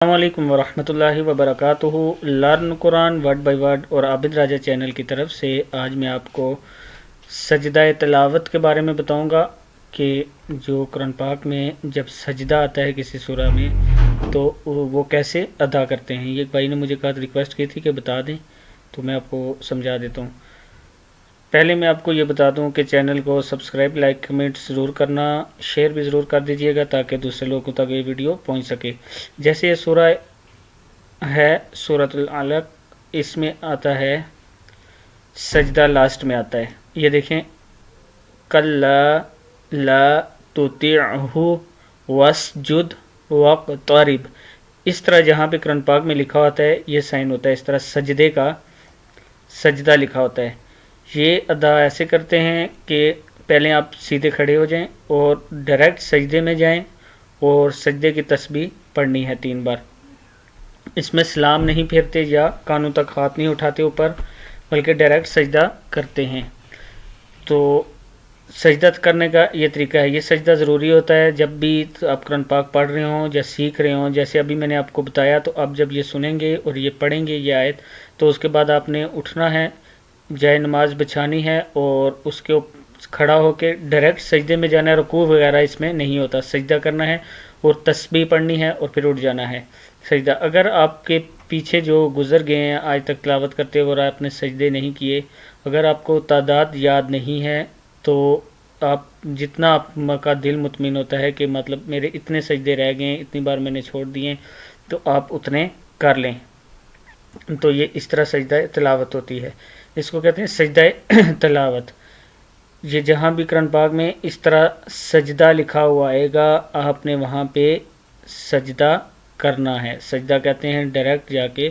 السلام علیکم ورحمۃ اللہ وبرکاتہ۔ Learn Quran word by word اور عابد راجہ چینل کی طرف سے آج میں آپ کو سجدہ تلاوت کے بارے میں بتاؤں گا کہ جو قرآن پاک میں جب سجدہ آتا ہے کسی سورہ میں تو وہ کیسے ادا کرتے ہیں۔ یہ ایک بھائی نے مجھے کہا ریکویسٹ کی تھی کہ بتا دیں، تو میں آپ کو سمجھا دیتا ہوں۔ پہلے میں آپ کو یہ بتا دوں کہ چینل کو سبسکرائب، لائک، کمنٹ ضرور کرنا، شیئر بھی ضرور کر دیجئے گا تاکہ دوسرے لوگوں تک یہ ویڈیو پہنچ سکے۔ جیسے یہ سورہ ہے سورۃ العلق، اس میں آتا ہے سجدہ، لاسٹ میں آتا ہے، یہ دیکھیں کلا لا تطعہ واسجد واقترب۔ اس طرح جہاں پہ قرآن پاک میں لکھا ہوتا ہے یہ سائن ہوتا ہے، اس طرح سجدے کا سجدہ لکھا ہوتا ہے۔ یہ ادا ایسے کرتے ہیں کہ پہلے آپ سیدھے کھڑے ہو جائیں اور ڈائریکٹ سجدے میں جائیں اور سجدے کی تسبیح پڑھنی ہے 3 بار۔ اس میں سلام نہیں پھیرتے یا کانوں تک ہاتھ نہیں اٹھاتے اوپر، بلکہ ڈائریکٹ سجدہ کرتے ہیں۔ تو سجدہ کرنے کا یہ طریقہ ہے۔ یہ سجدہ ضروری ہوتا ہے جب بھی آپ قرآن پاک پڑھ رہے ہوں یا سیکھ رہے ہوں، جیسے ابھی میں نے آپ کو بتایا۔ تو اب جب یہ سنیں گے اور یہ پڑھیں گے یہ آیت، تو اس کے بعد آپ نے اٹھنا ہے، جائے نماز بچھانی ہے اور اس کے کھڑا ہو کے ڈائریکٹ سجدے میں جانا ہے۔ رکوع وغیرہ اس میں نہیں ہوتا، سجدہ کرنا ہے اور تسبیح پڑھنی ہے اور پھر اٹھ جانا ہے سجدہ۔ اگر آپ کے پیچھے جو گزر گئے ہیں آج تک تلاوت کرتے ہوئے اور آپ نے سجدے نہیں کیے، اگر آپ کو تعداد یاد نہیں ہے تو آپ جتنا آپ کا دل مطمئن ہوتا ہے کہ مطلب میرے اتنے سجدے رہ گئے ہیں، اتنی بار میں نے چھوڑ دیے، تو آپ اتنے کر لیں۔ تو یہ اس طرح سجدہ تلاوت ہوتی ہے، اس کو کہتے ہیں سجدہ تلاوت۔ یہ جہاں بھی قرآن پاک میں اس طرح سجدہ لکھا ہوا آئے گا، آپ نے وہاں پہ سجدہ کرنا ہے۔ سجدہ کہتے ہیں ڈائریکٹ جا کے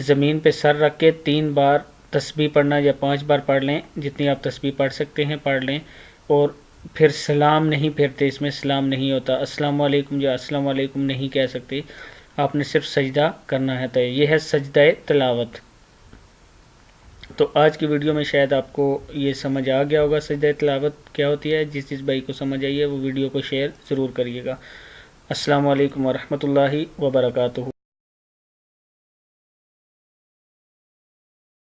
زمین پہ سر رکھ کے 3 بار تسبیح پڑھنا یا 5 بار پڑھ لیں، جتنی آپ تسبیح پڑھ سکتے ہیں پڑھ لیں، اور پھر سلام نہیں پھیرتے، اس میں سلام نہیں ہوتا، السلام علیکم یا السلام علیکم نہیں کہہ سکتے، آپ نے صرف سجدہ کرنا ہے۔ تو یہ ہے سجدہ تلاوت۔ تو آج کی ویڈیو میں شاید آپ کو یہ سمجھ آ گیا ہوگا سجدہ تلاوت کیا ہوتی ہے۔ جس بھائی کو سمجھ آئی ہے وہ ویڈیو کو شیئر ضرور کریے گا۔ السلام علیکم ورحمۃ اللہ وبرکاتہ۔